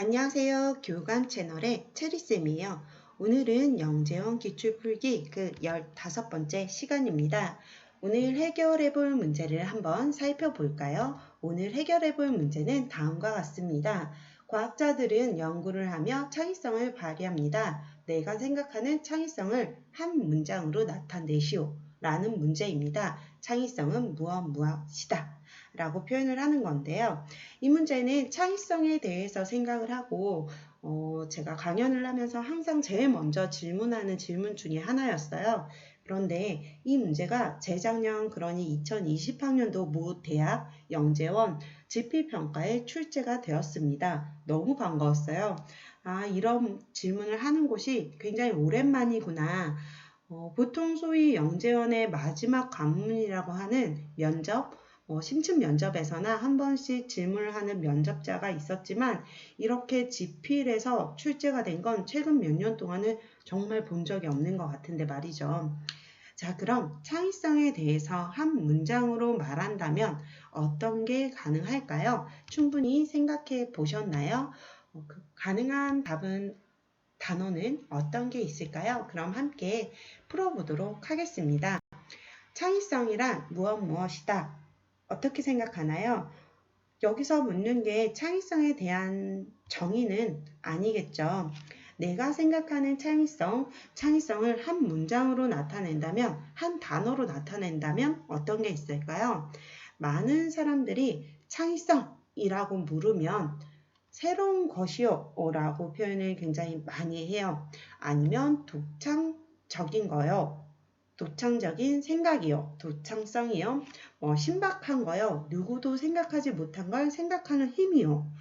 안녕하세요. 교감 채널의 체리쌤이에요. 오늘은 영재원 기출풀기 그 15번째 시간입니다. 오늘 해결해 볼 문제를 한번 살펴볼까요? 오늘 해결해 볼 문제는 다음과 같습니다. 과학자들은 연구를 하며 창의성을 발휘합니다. 내가 생각하는 창의성을 한 문장으로 나타내시오. 라는 문제입니다. 창의성은 무엇이다. 라고 표현을 하는 건데요. 이 문제는 창의성에 대해서 생각을 하고 제가 강연을 하면서 항상 제일 먼저 질문하는 질문 중에 하나였어요. 그런데 이 문제가 재작년 그러니 2020학년도 모 대학 영재원 지필평가에 출제가 되었습니다. 너무 반가웠어요. 아, 이런 질문을 하는 곳이 굉장히 오랜만이구나. 보통 소위 영재원의 마지막 관문이라고 하는 면접, 심층 면접에서나 한 번씩 질문을 하는 면접자가 있었지만 이렇게 지필에서 출제가 된 건 최근 몇 년 동안은 정말 본 적이 없는 것 같은데 말이죠. 자, 그럼 창의성에 대해서 한 문장으로 말한다면 어떤 게 가능할까요? 충분히 생각해 보셨나요? 그 가능한 단어는 어떤 게 있을까요? 그럼 함께 풀어보도록 하겠습니다. 창의성이란 무엇이다. 어떻게 생각하나요? 여기서 묻는 게 창의성에 대한 정의는 아니겠죠. 내가 생각하는 창의성을 한 문장으로 나타낸다면, 한 단어로 나타낸다면 어떤 게 있을까요? 많은 사람들이 창의성이라고 물으면 새로운 것이요 라고 표현을 굉장히 많이 해요. 아니면 독창적인 거요. 독창적인 생각이요. 독창성이요. 신박한 거요. 누구도 생각하지 못한 걸 생각하는 힘이요.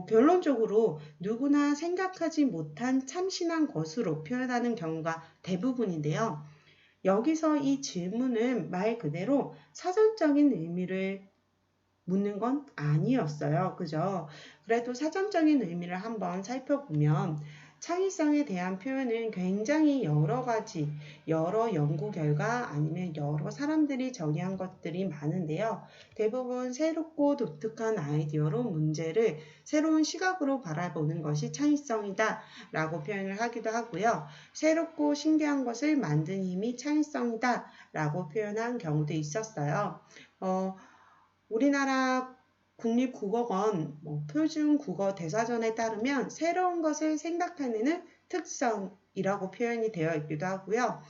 결론적으로 누구나 생각하지 못한 참신한 것으로 표현하는 경우가 대부분인데요. 여기서 이 질문은 말 그대로 사전적인 의미를 묻는 건 아니었어요. 그죠? 그래도 사전적인 의미를 한번 살펴보면 창의성에 대한 표현은 굉장히 여러 가지, 여러 연구 결과 아니면 여러 사람들이 정의한 것들이 많은데요. 대부분 새롭고 독특한 아이디어로 문제를 새로운 시각으로 바라보는 것이 창의성이다 라고 표현을 하기도 하고요. 새롭고 신기한 것을 만든 힘이 창의성이다 라고 표현한 경우도 있었어요. 우리나라 국립국어원 표준국어 대사전에 따르면 새로운 것을 생각하는 특성이라고 표현이 되어 있기도 하고요.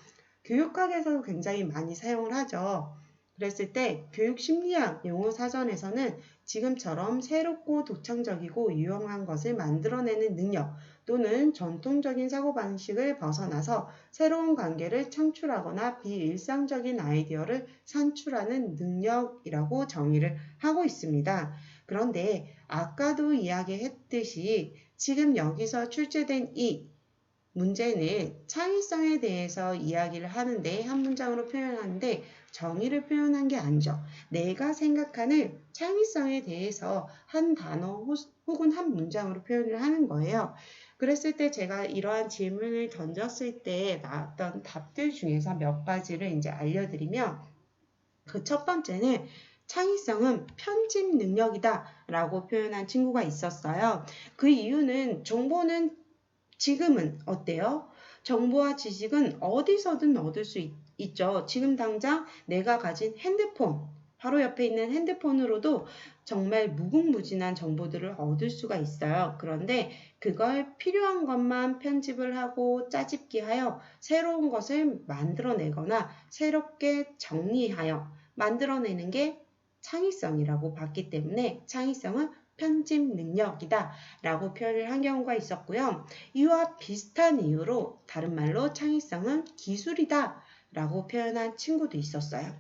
교육학에서도 굉장히 많이 사용을 하죠. 그랬을 때 교육심리학 용어사전에서는 지금처럼 새롭고 독창적이고 유용한 것을 만들어내는 능력 또는 전통적인 사고방식을 벗어나서 새로운 관계를 창출하거나 비일상적인 아이디어를 산출하는 능력이라고 정의를 하고 있습니다. 그런데 아까도 이야기했듯이 지금 여기서 출제된 이 문제는 창의성에 대해서 이야기를 하는데 한 문장으로 표현하는데 정의를 표현한 게 아니죠. 내가 생각하는 창의성에 대해서 한 단어 혹은 한 문장으로 표현을 하는 거예요. 그랬을 때 제가 이러한 질문을 던졌을 때 나왔던 답들 중에서 몇 가지를 이제 알려드리면 그 첫 번째는 창의성은 편집 능력이다 라고 표현한 친구가 있었어요. 그 이유는 정보는 지금은 어때요? 정보와 지식은 어디서든 얻을 수 있죠. 지금 당장 내가 가진 핸드폰, 바로 옆에 있는 핸드폰으로도 정말 무궁무진한 정보들을 얻을 수가 있어요. 그런데 그걸 필요한 것만 편집을 하고 짜집기하여 새로운 것을 만들어내거나 새롭게 정리하여 만들어내는 게 창의성이라고 봤기 때문에 창의성은 편집 능력이다 라고 표현을 한 경우가 있었고요. 이와 비슷한 이유로 다른 말로 창의성은 기술이다 라고 표현한 친구도 있었어요.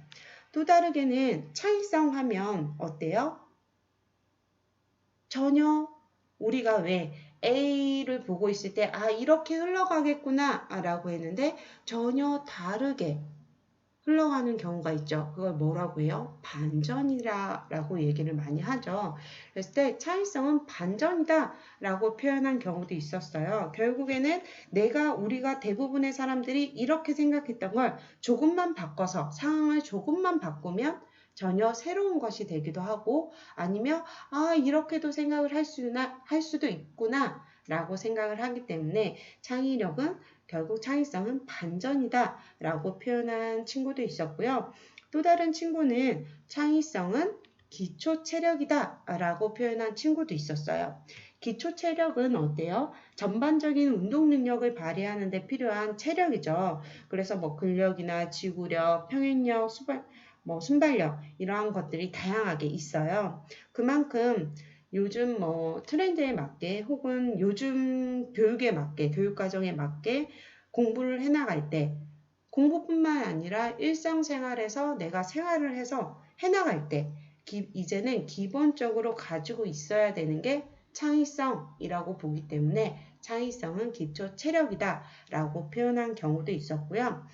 또 다르게는 창의성 하면 어때요? 전혀 우리가 왜 A를 보고 있을 때 이렇게 흘러가겠구나 라고 했는데 전혀 다르게 흘러가는 경우가 있죠. 그걸 뭐라고 해요? 반전이라고 얘기를 많이 하죠. 그랬을 때 창의성은 반전이다 라고 표현한 경우도 있었어요. 결국에는 우리가 대부분의 사람들이 이렇게 생각했던 걸 조금만 바꿔서 상황을 조금만 바꾸면 전혀 새로운 것이 되기도 하고 아니면 이렇게도 생각을 할 수도 있구나 라고 생각을 하기 때문에 창의력은 결국 창의성은 반전이다 라고 표현한 친구도 있었고요. 또 다른 친구는 창의성은 기초 체력이다 라고 표현한 친구도 있었어요. 기초 체력은 어때요? 전반적인 운동 능력을 발휘하는 데 필요한 체력이죠. 그래서 뭐 근력이나 지구력, 평행력, 순발력 이러한 것들이 다양하게 있어요. 그만큼 요즘 뭐 트렌드에 맞게 혹은 요즘 교육에 맞게 교육 과정에 맞게 공부를 해나갈 때 공부뿐만 아니라 일상생활에서 내가 생활을 해서 해나갈 때 이제는 기본적으로 가지고 있어야 되는 게 창의성이라고 보기 때문에 창의성은 기초 체력이다 라고 표현한 경우도 있었고요.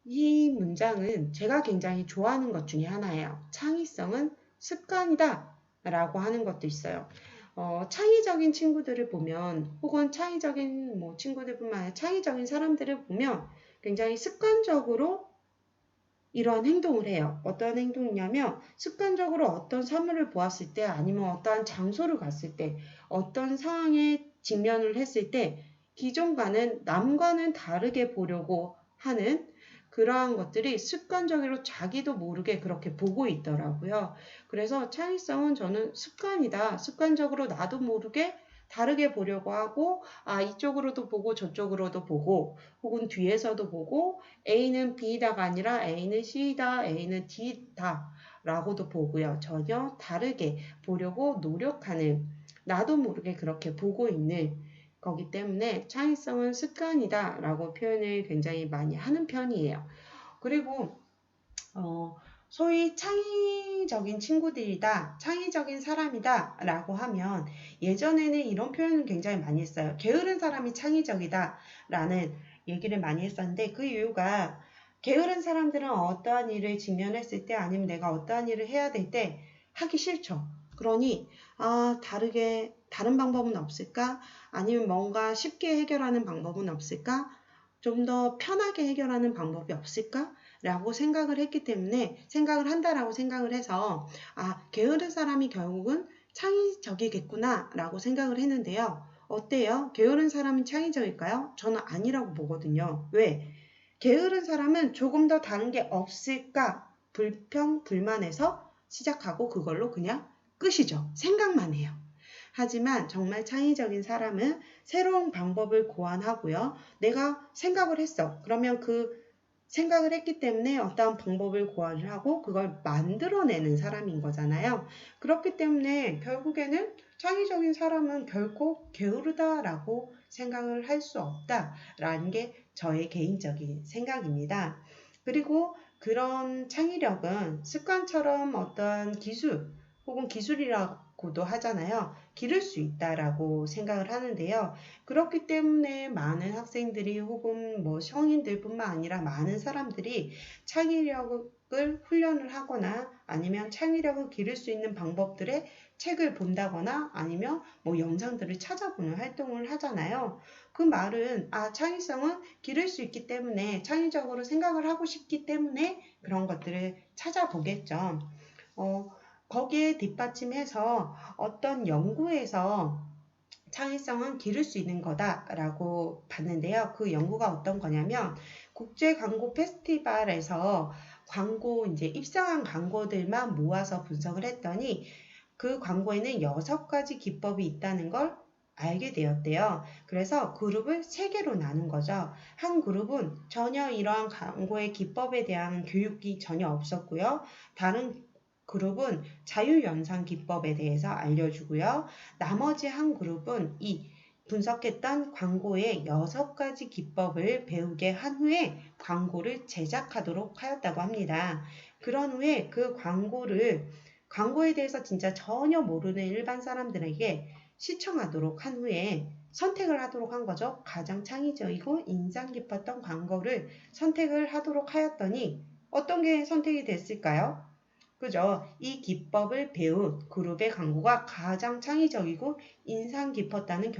이 문장은 제가 굉장히 좋아하는 것 중에 하나예요. 창의성은 습관이다 라고 하는 것도 있어요. 창의적인 친구들을 보면 혹은 창의적인 친구들뿐만 아니라 창의적인 사람들을 보면 굉장히 습관적으로 이러한 행동을 해요. 어떤 행동이냐면 습관적으로 어떤 사물을 보았을 때 아니면 어떠한 장소를 갔을 때 어떤 상황에 직면을 했을 때 기존과는 남과는 다르게 보려고 하는 그러한 것들이 습관적으로 자기도 모르게 그렇게 보고 있더라고요. 그래서 창의성은 저는 습관이다. 습관적으로 나도 모르게 다르게 보려고 하고 이쪽으로도 보고 저쪽으로도 보고 혹은 뒤에서도 보고 A는 B다가 아니라 A는 C다, A는 D다 라고도 보고요. 전혀 다르게 보려고 노력하는 나도 모르게 그렇게 보고 있는 거기 때문에 창의성은 습관이다 라고 표현을 굉장히 많이 하는 편이에요. 그리고 소위 창의적인 친구들이다, 창의적인 사람이다 라고 하면 예전에는 이런 표현을 굉장히 많이 했어요. 게으른 사람이 창의적이다 라는 얘기를 많이 했었는데 그 이유가 게으른 사람들은 어떠한 일을 직면했을 때 아니면 내가 어떠한 일을 해야 될 때 하기 싫죠. 그러니 다른 방법은 없을까? 아니면 뭔가 쉽게 해결하는 방법은 없을까? 좀 더 편하게 해결하는 방법이 없을까? 라고 생각을 했기 때문에 생각을 한다라고 생각을 해서 게으른 사람이 결국은 창의적이겠구나 라고 생각을 했는데요. 어때요? 게으른 사람은 창의적일까요? 저는 아니라고 보거든요. 왜? 게으른 사람은 조금 더 다른 게 없을까? 불평불만해서 시작하고 그걸로 그냥 끝이죠. 생각만 해요. 하지만 정말 창의적인 사람은 새로운 방법을 고안하고요. 내가 생각을 했어. 그러면 그 생각을 했기 때문에 어떠한 방법을 고안을 하고 그걸 만들어내는 사람인 거잖아요. 그렇기 때문에 결국에는 창의적인 사람은 결코 게으르다라고 생각을 할 수 없다라는 게 저의 개인적인 생각입니다. 그리고 그런 창의력은 습관처럼 어떠한 기술 혹은 기술이라고도 하잖아요. 기를 수 있다라고 생각을 하는데요. 그렇기 때문에 많은 학생들이 혹은 성인들뿐만 아니라 많은 사람들이 창의력을 훈련을 하거나 아니면 창의력을 기를 수 있는 방법들의 책을 본다거나 아니면 영상들을 찾아보는 활동을 하잖아요. 그 말은 창의성은 기를 수 있기 때문에 창의적으로 생각을 하고 싶기 때문에 그런 것들을 찾아보겠죠. 거기에 뒷받침해서 어떤 연구에서 창의성은 기를 수 있는 거다라고 봤는데요. 그 연구가 어떤 거냐면 국제 광고 페스티벌에서 입상한 광고들만 모아서 분석을 했더니 그 광고에는 6가지 기법이 있다는 걸 알게 되었대요. 그래서 그룹을 3개로 나눈 거죠. 한 그룹은 전혀 이러한 광고의 기법에 대한 교육이 전혀 없었고요. 다른 그룹은 자유연상 기법에 대해서 알려주고요. 나머지 한 그룹은 이 분석했던 광고의 6가지 기법을 배우게 한 후에 광고를 제작하도록 하였다고 합니다. 그런 후에 그 광고에 대해서 진짜 전혀 모르는 일반 사람들에게 시청하도록 한 후에 선택을 하도록 한 거죠. 가장 창의적이고 인상 깊었던 광고를 선택을 하도록 하였더니 어떤 게 선택이 됐을까요? 그죠? 이 기법을 배운 그룹의 광고가 가장 창의적이고 인상 깊었다는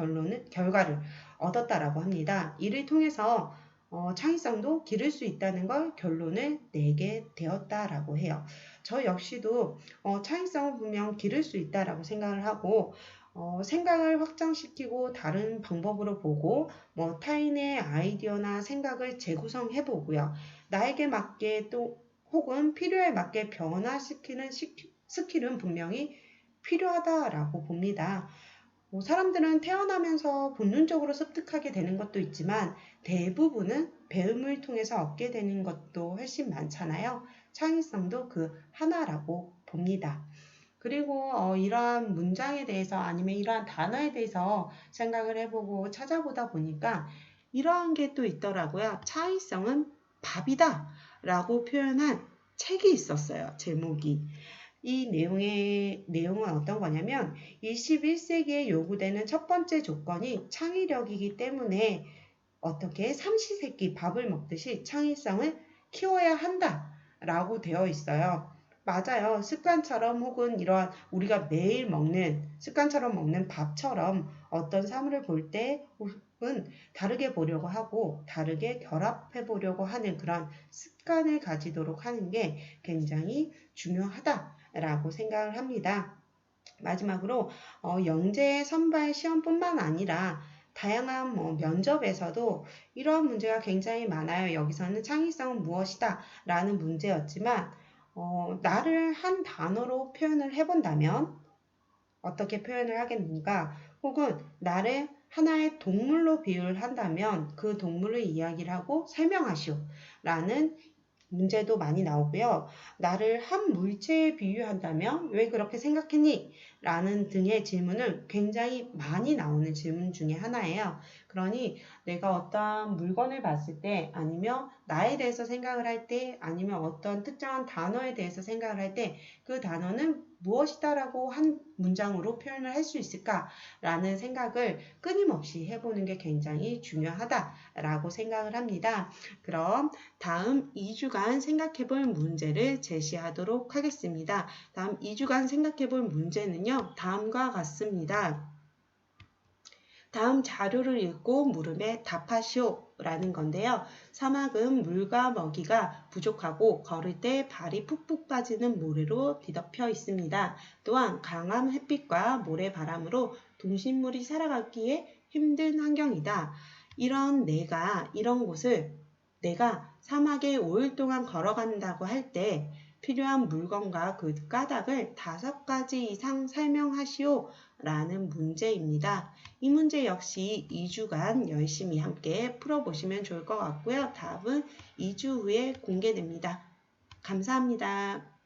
결과를 얻었다라고 합니다. 이를 통해서 창의성도 기를 수 있다는 걸 결론을 내게 되었다라고 해요. 저 역시도 창의성을 분명 기를 수 있다라고 생각을 하고 생각을 확장시키고 다른 방법으로 보고 타인의 아이디어나 생각을 재구성해 보고요. 나에게 맞게 또 혹은 필요에 맞게 변화시키는 스킬은 분명히 필요하다라고 봅니다. 사람들은 태어나면서 본능적으로 습득하게 되는 것도 있지만 대부분은 배움을 통해서 얻게 되는 것도 훨씬 많잖아요. 창의성도 그 하나라고 봅니다. 그리고 이러한 문장에 대해서 아니면 이러한 단어에 대해서 생각을 해보고 찾아보다 보니까 이러한 게 또 있더라고요. 창의성은 밥이다 라고 표현한 책이 있었어요. 제목이. 이 내용은 어떤 거냐면 21세기에 요구되는 첫 번째 조건이 창의력이기 때문에 어떻게 삼시세끼 밥을 먹듯이 창의성을 키워야 한다라고 되어 있어요. 맞아요. 습관처럼 혹은 이러한 우리가 매일 먹는 습관처럼 먹는 밥처럼 어떤 사물을 볼 때 혹은 다르게 보려고 하고 다르게 결합해 보려고 하는 그런 습관을 가지도록 하는 게 굉장히 중요하다라고 생각을 합니다. 마지막으로 영재 선발 시험뿐만 아니라 다양한 면접에서도 이러한 문제가 굉장히 많아요. 여기서는 창의성은 무엇이다 라는 문제였지만 나를 한 단어로 표현을 해본다면 어떻게 표현을 하겠는가? 혹은 나를 하나의 동물로 비유를 한다면 그 동물을 이야기를 하고 설명하시오 라는 문제도 많이 나오고요. 나를 한 물체에 비유한다면 왜 그렇게 생각했니? 라는 등의 질문을 굉장히 많이 나오는 질문 중에 하나예요. 그러니 내가 어떤 물건을 봤을 때 아니면 나에 대해서 생각을 할 때 아니면 어떤 특정한 단어에 대해서 생각을 할 때 그 단어는 무엇이다라고 한 문장으로 표현을 할 수 있을까라는 생각을 끊임없이 해보는 게 굉장히 중요하다라고 생각을 합니다. 그럼 다음 2주간 생각해볼 문제를 제시하도록 하겠습니다. 다음 2주간 생각해볼 문제는요. 다음과 같습니다. 다음 자료를 읽고 물음에 답하시오 라는 건데요. 사막은 물과 먹이가 부족하고 걸을 때 발이 푹푹 빠지는 모래로 뒤덮여 있습니다. 또한 강한 햇빛과 모래바람으로 동식물이 살아가기에 힘든 환경이다. 이런 곳을 내가 사막에 5일 동안 걸어간다고 할 때 필요한 물건과 그 까닭을 5가지 이상 설명하시오 라는 문제입니다. 이 문제 역시 2주간 열심히 함께 풀어보시면 좋을 것 같고요. 답은 2주 후에 공개됩니다. 감사합니다.